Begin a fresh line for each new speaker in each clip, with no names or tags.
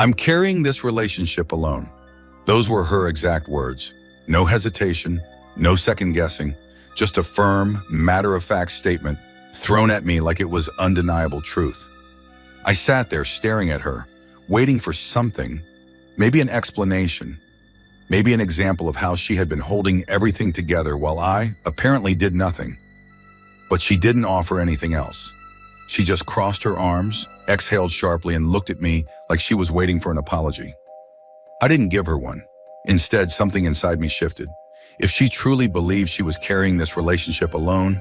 I'm carrying this relationship alone. Those were her exact words. No hesitation, no second guessing, just a firm, matter-of-fact statement thrown at me like it was undeniable truth. I sat there staring at her, waiting for something, maybe an explanation, maybe an example of how she had been holding everything together while I apparently did nothing. But she didn't offer anything else. She just crossed her arms, exhaled sharply, and looked at me like she was waiting for an apology. I didn't give her one. Instead, something inside me shifted. If she truly believed she was carrying this relationship alone,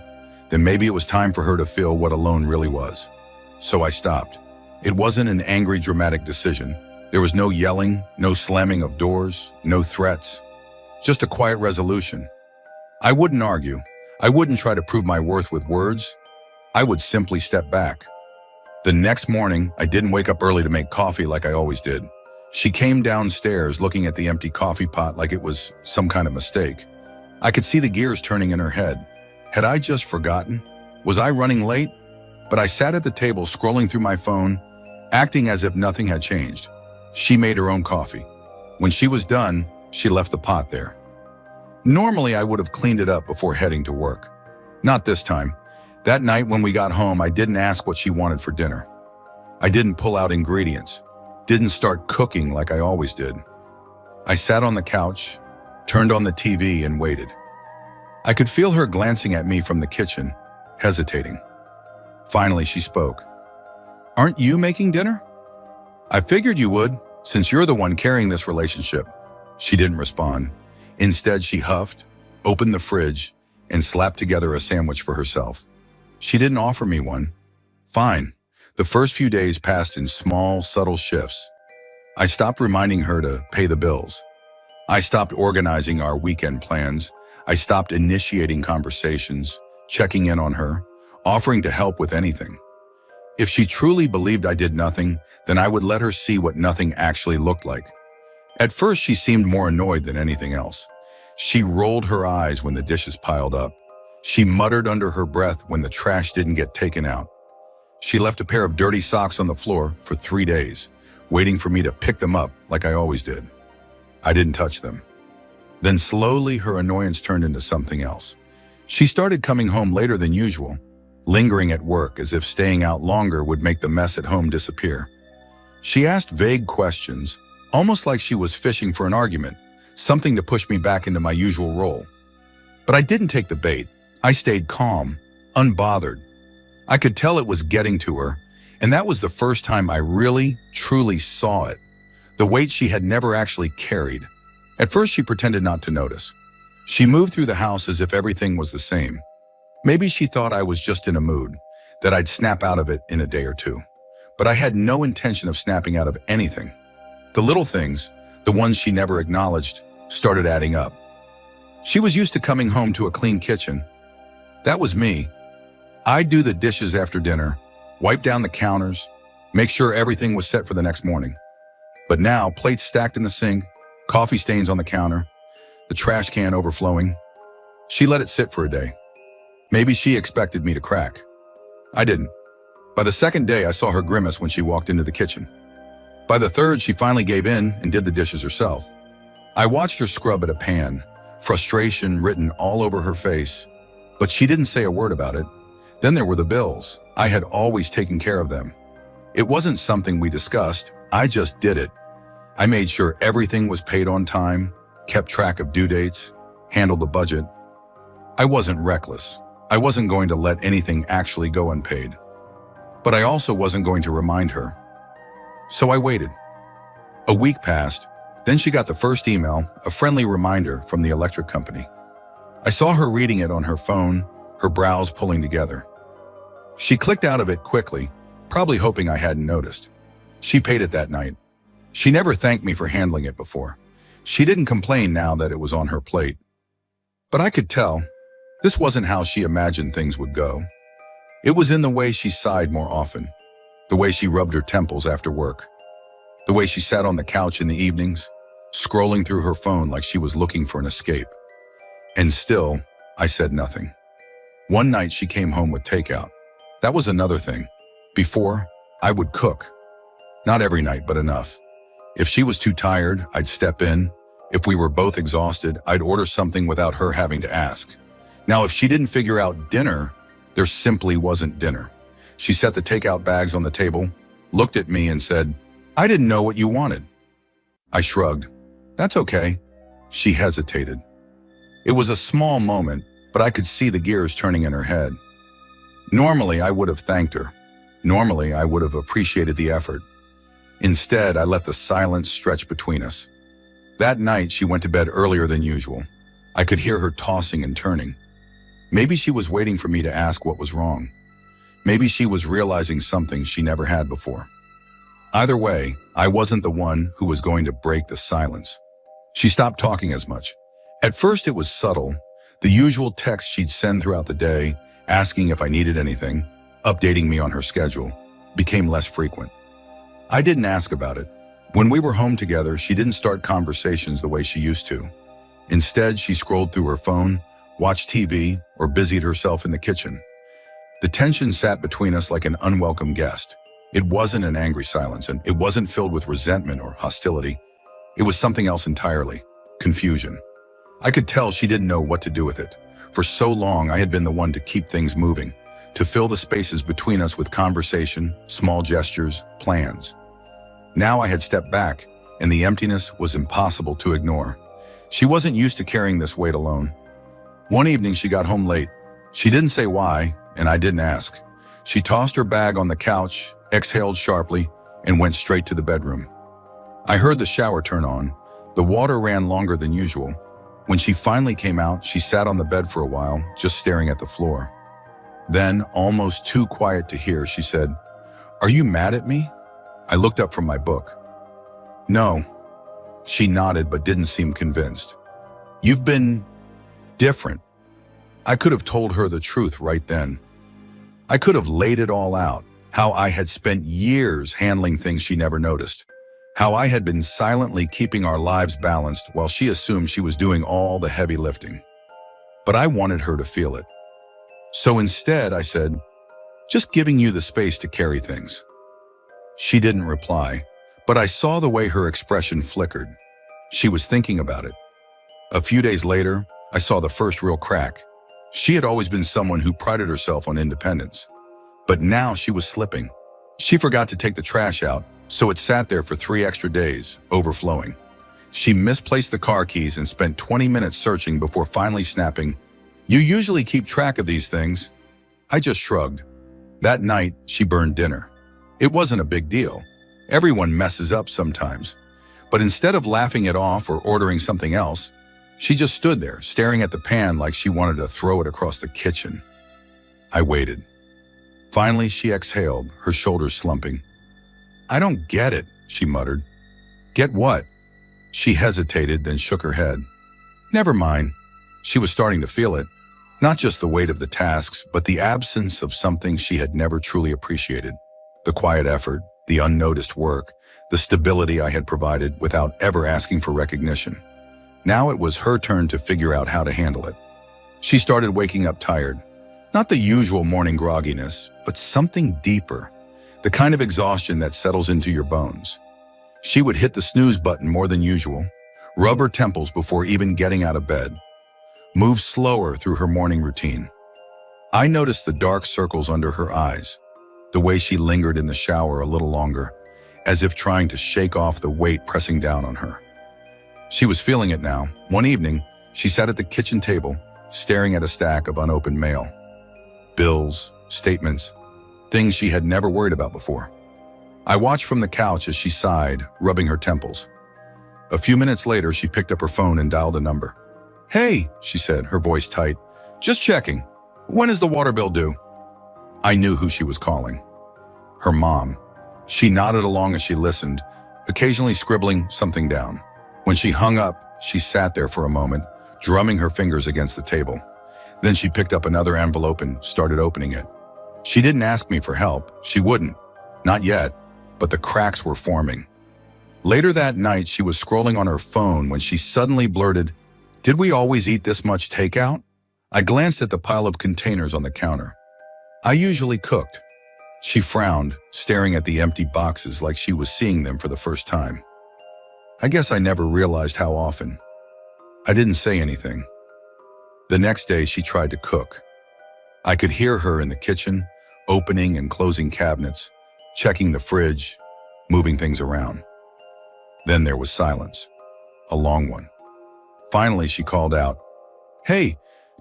then maybe it was time for her to feel what alone really was. So I stopped. It wasn't an angry, dramatic decision. There was no yelling, no slamming of doors, no threats. Just a quiet resolution. I wouldn't argue. I wouldn't try to prove my worth with words. I would simply step back. The next morning, I didn't wake up early to make coffee like I always did. She came downstairs looking at the empty coffee pot like it was some kind of mistake. I could see the gears turning in her head. Had I just forgotten? Was I running late? But I sat at the table scrolling through my phone, acting as if nothing had changed. She made her own coffee. When she was done, she left the pot there. Normally, I would have cleaned it up before heading to work. Not this time. That night when we got home, I didn't ask what she wanted for dinner. I didn't pull out ingredients. Didn't start cooking like I always did. I sat on the couch, turned on the TV, and waited. I could feel her glancing at me from the kitchen, hesitating. Finally, she spoke. "Aren't you making dinner?" "I figured you would, since you're the one carrying this relationship." She didn't respond. Instead, she huffed, opened the fridge, and slapped together a sandwich for herself. She didn't offer me one. Fine. The first few days passed in small, subtle shifts. I stopped reminding her to pay the bills. I stopped organizing our weekend plans. I stopped initiating conversations, checking in on her, offering to help with anything. If she truly believed I did nothing, then I would let her see what nothing actually looked like. At first, she seemed more annoyed than anything else. She rolled her eyes when the dishes piled up. She muttered under her breath when the trash didn't get taken out. She left a pair of dirty socks on the floor for 3 days, waiting for me to pick them up like I always did. I didn't touch them. Then slowly her annoyance turned into something else. She started coming home later than usual, lingering at work as if staying out longer would make the mess at home disappear. She asked vague questions, almost like she was fishing for an argument, something to push me back into my usual role. But I didn't take the bait. I stayed calm, unbothered. I could tell it was getting to her, and that was the first time I really, truly saw it. The weight she had never actually carried. At first, she pretended not to notice. She moved through the house as if everything was the same. Maybe she thought I was just in a mood, that I'd snap out of it in a day or two. But I had no intention of snapping out of anything. The little things, the ones she never acknowledged, started adding up. She was used to coming home to a clean kitchen. That was me. I'd do the dishes after dinner, wipe down the counters, make sure everything was set for the next morning. But now, plates stacked in the sink, coffee stains on the counter, the trash can overflowing. She let it sit for a day. Maybe she expected me to crack. I didn't. By the second day, I saw her grimace when she walked into the kitchen. By the third, she finally gave in and did the dishes herself. I watched her scrub at a pan, frustration written all over her face, but she didn't say a word about it. Then there were the bills. I had always taken care of them. It wasn't something we discussed. I just did it. I made sure everything was paid on time, kept track of due dates, handled the budget. I wasn't reckless. I wasn't going to let anything actually go unpaid. But I also wasn't going to remind her. So I waited. A week passed. Then she got the first email, a friendly reminder from the electric company. I saw her reading it on her phone, her brows pulling together. She clicked out of it quickly, probably hoping I hadn't noticed. She paid it that night. She never thanked me for handling it before. She didn't complain now that it was on her plate. But I could tell, this wasn't how she imagined things would go. It was in the way she sighed more often, the way she rubbed her temples after work, the way she sat on the couch in the evenings, scrolling through her phone like she was looking for an escape. And still, I said nothing. One night she came home with takeout. That was another thing. Before, I would cook. Not every night, but enough. If she was too tired, I'd step in. If we were both exhausted, I'd order something without her having to ask. Now, if she didn't figure out dinner, there simply wasn't dinner. She set the takeout bags on the table, looked at me and said, "I didn't know what you wanted." I shrugged. "That's okay." She hesitated. It was a small moment, but I could see the gears turning in her head. Normally, I would have thanked her. Normally, I would have appreciated the effort. Instead, I let the silence stretch between us. That night, she went to bed earlier than usual. I could hear her tossing and turning. Maybe she was waiting for me to ask what was wrong. Maybe she was realizing something she never had before. Either way, I wasn't the one who was going to break the silence. She stopped talking as much. At first, it was subtle. The usual text she'd send throughout the day, asking if I needed anything, updating me on her schedule, became less frequent. I didn't ask about it. When we were home together, she didn't start conversations the way she used to. Instead, she scrolled through her phone, watched TV, or busied herself in the kitchen. The tension sat between us like an unwelcome guest. It wasn't an angry silence, and it wasn't filled with resentment or hostility. It was something else entirely: confusion. I could tell she didn't know what to do with it. For so long, I had been the one to keep things moving, to fill the spaces between us with conversation, small gestures, plans. Now I had stepped back, and the emptiness was impossible to ignore. She wasn't used to carrying this weight alone. One evening, she got home late. She didn't say why, and I didn't ask. She tossed her bag on the couch, exhaled sharply, and went straight to the bedroom. I heard the shower turn on. The water ran longer than usual. When she finally came out, she sat on the bed for a while, just staring at the floor. Then, almost too quiet to hear, she said, "Are you mad at me?" I looked up from my book. "No." She nodded but didn't seem convinced. "You've been different." I could have told her the truth right then. I could have laid it all out, how I had spent years handling things she never noticed, how I had been silently keeping our lives balanced while she assumed she was doing all the heavy lifting. But I wanted her to feel it. So instead, I said, "Just giving you the space to carry things." She didn't reply, but I saw the way her expression flickered. She was thinking about it. A few days later, I saw the first real crack. She had always been someone who prided herself on independence. But now she was slipping. She forgot to take the trash out, so it sat there for 3 extra days, overflowing. She misplaced the car keys and spent 20 minutes searching before finally snapping, "You usually keep track of these things." I just shrugged. That night, she burned dinner. It wasn't a big deal. Everyone messes up sometimes. But instead of laughing it off or ordering something else, she just stood there, staring at the pan like she wanted to throw it across the kitchen. I waited. Finally, she exhaled, her shoulders slumping. "I don't get it," she muttered. "Get what?" She hesitated, then shook her head. "Never mind." She was starting to feel it. Not just the weight of the tasks, but the absence of something she had never truly appreciated. The quiet effort, the unnoticed work, the stability I had provided without ever asking for recognition. Now it was her turn to figure out how to handle it. She started waking up tired. Not the usual morning grogginess, but something deeper. The kind of exhaustion that settles into your bones. She would hit the snooze button more than usual, rub her temples before even getting out of bed, move slower through her morning routine. I noticed the dark circles under her eyes, the way she lingered in the shower a little longer, as if trying to shake off the weight pressing down on her. She was feeling it now. One evening, she sat at the kitchen table, staring at a stack of unopened mail. Bills, statements, things she had never worried about before. I watched from the couch as she sighed, rubbing her temples. A few minutes later, she picked up her phone and dialed a number. "Hey," she said, her voice tight. "Just checking. When is the water bill due?" I knew who she was calling. Her mom. She nodded along as she listened, occasionally scribbling something down. When she hung up, she sat there for a moment, drumming her fingers against the table. Then she picked up another envelope and started opening it. She didn't ask me for help. She wouldn't. Not yet, but the cracks were forming. Later that night, she was scrolling on her phone when she suddenly blurted, "Did we always eat this much takeout?" I glanced at the pile of containers on the counter. "I usually cooked." She frowned, staring at the empty boxes like she was seeing them for the first time. I guess I never realized how often. I didn't say anything. The next day, she tried to cook. I could hear her in the kitchen, opening and closing cabinets, checking the fridge, moving things around. Then there was silence, a long one. Finally, she called out, "Hey,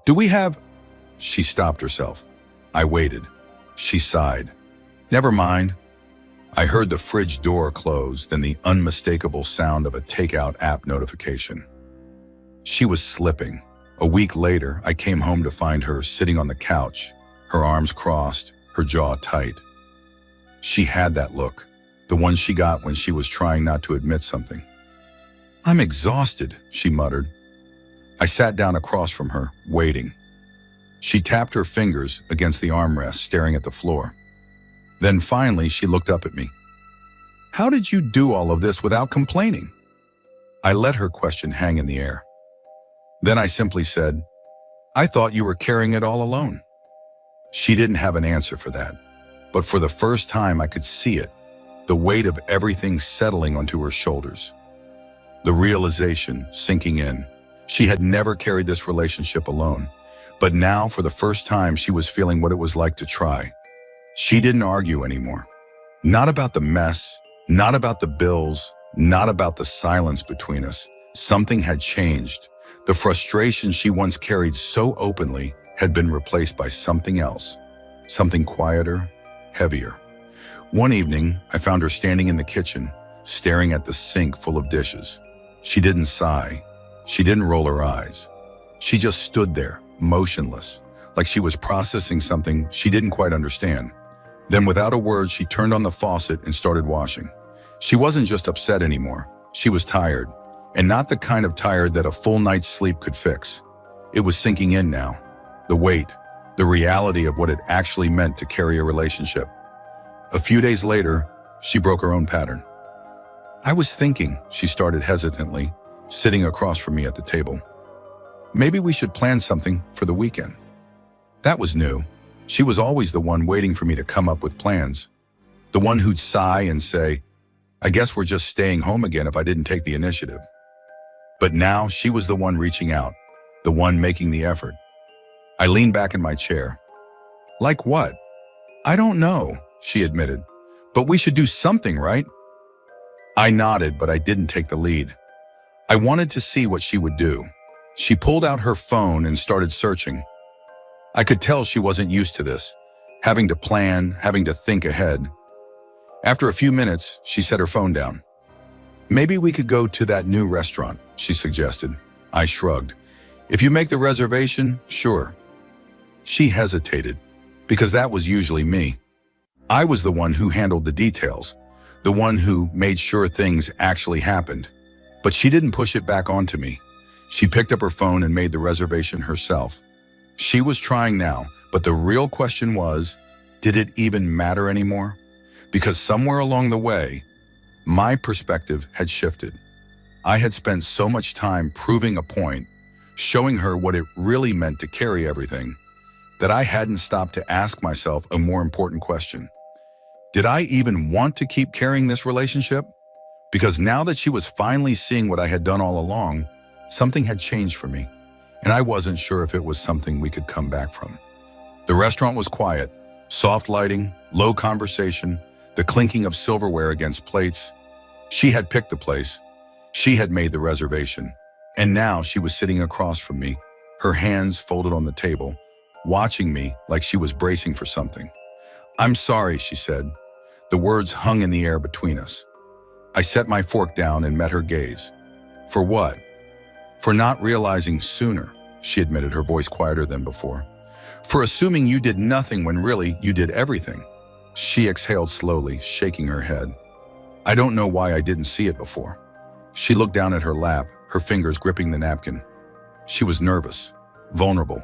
do we have—" She stopped herself. I waited. She sighed. "Never mind." I heard the fridge door close, then the unmistakable sound of a takeout app notification. She was slipping. A week later, I came home to find her sitting on the couch, her arms crossed, her jaw tight. She had that look, the one she got when she was trying not to admit something. "I'm exhausted," she muttered. I sat down across from her, waiting. She tapped her fingers against the armrest, staring at the floor. Then finally, she looked up at me. "How did you do all of this without complaining?" I let her question hang in the air. Then I simply said, "I thought you were carrying it all alone." She didn't have an answer for that, but for the first time I could see it, the weight of everything settling onto her shoulders. The realization sinking in. She had never carried this relationship alone, but now for the first time she was feeling what it was like to try. She didn't argue anymore. Not about the mess, not about the bills, not about the silence between us. Something had changed. The frustration she once carried so openly had been replaced by something else, something quieter, heavier. One evening, I found her standing in the kitchen, staring at the sink full of dishes. She didn't sigh. She didn't roll her eyes. She just stood there, motionless, like she was processing something she didn't quite understand. Then without a word, she turned on the faucet and started washing. She wasn't just upset anymore. She was tired, and not the kind of tired that a full night's sleep could fix. It was sinking in now. The weight, the reality of what it actually meant to carry a relationship. A few days later, she broke her own pattern. "I was thinking," she started hesitantly, sitting across from me at the table. "Maybe we should plan something for the weekend." That was new. She was always the one waiting for me to come up with plans. The one who'd sigh and say, "I guess we're just staying home again," if I didn't take the initiative. But now she was the one reaching out, the one making the effort. I leaned back in my chair. "Like what?" "I don't know," she admitted. "But we should do something, right?" I nodded, but I didn't take the lead. I wanted to see what she would do. She pulled out her phone and started searching. I could tell she wasn't used to this, having to plan, having to think ahead. After a few minutes, she set her phone down. "Maybe we could go to that new restaurant," she suggested. I shrugged. "If you make the reservation, sure." She hesitated, because that was usually me. I was the one who handled the details, the one who made sure things actually happened. But she didn't push it back onto me. She picked up her phone and made the reservation herself. She was trying now, but the real question was, did it even matter anymore? Because somewhere along the way, my perspective had shifted. I had spent so much time proving a point, showing her what it really meant to carry everything, that I hadn't stopped to ask myself a more important question. Did I even want to keep carrying this relationship? Because now that she was finally seeing what I had done all along, something had changed for me, and I wasn't sure if it was something we could come back from. The restaurant was quiet, soft lighting, low conversation, the clinking of silverware against plates. She had picked the place. She had made the reservation. And now she was sitting across from me, her hands folded on the table, watching me like she was bracing for something. "I'm sorry," she said. The words hung in the air between us. I set my fork down and met her gaze. "For what?" "For not realizing sooner," she admitted, her voice quieter than before. "For assuming you did nothing when really you did everything." She exhaled slowly, shaking her head. "I don't know why I didn't see it before." She looked down at her lap, her fingers gripping the napkin. She was nervous, vulnerable.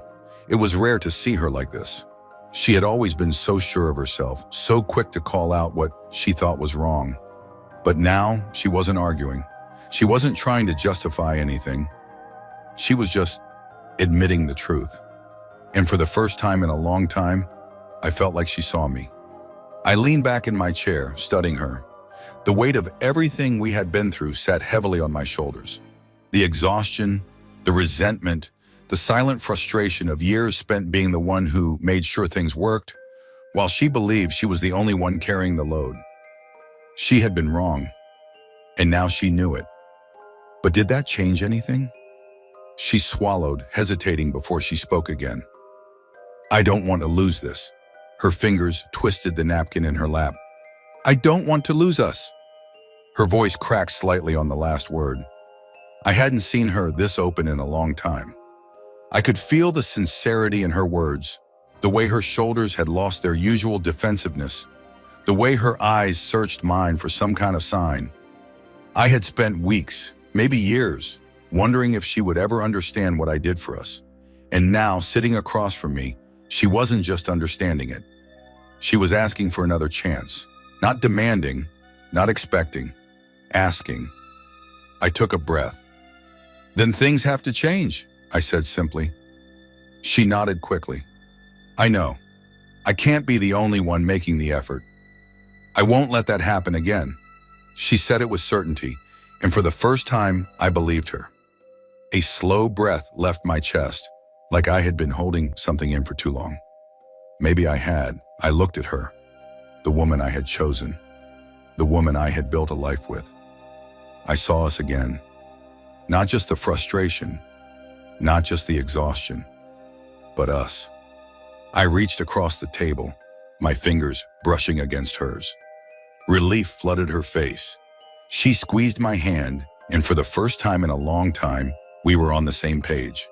It was rare to see her like this. She had always been so sure of herself, so quick to call out what she thought was wrong. But now she wasn't arguing. She wasn't trying to justify anything. She was just admitting the truth. And for the first time in a long time, I felt like she saw me. I leaned back in my chair, studying her. The weight of everything we had been through sat heavily on my shoulders. The exhaustion, the resentment, the silent frustration of years spent being the one who made sure things worked, while she believed she was the only one carrying the load. She had been wrong, and now she knew it. But did that change anything? She swallowed, hesitating before she spoke again. I don't want to lose this. Her fingers twisted the napkin in her lap. I don't want to lose us. Her voice cracked slightly on the last word. I hadn't seen her this open in a long time. I could feel the sincerity in her words, the way her shoulders had lost their usual defensiveness, the way her eyes searched mine for some kind of sign. I had spent weeks, maybe years, wondering if she would ever understand what I did for us. And now, sitting across from me, she wasn't just understanding it. She was asking for another chance, not demanding, not expecting, asking. I took a breath. Then things have to change, I said simply. She nodded quickly. I know. I can't be the only one making the effort. I won't let that happen again. She said it with certainty, and for the first time, I believed her. A slow breath left my chest, like I had been holding something in for too long. Maybe I had. I looked at her, the woman I had chosen, the woman I had built a life with. I saw us again. Not just the frustration, not just the exhaustion, but us. I reached across the table, my fingers brushing against hers. Relief flooded her face. She squeezed my hand, and for the first time in a long time, we were on the same page.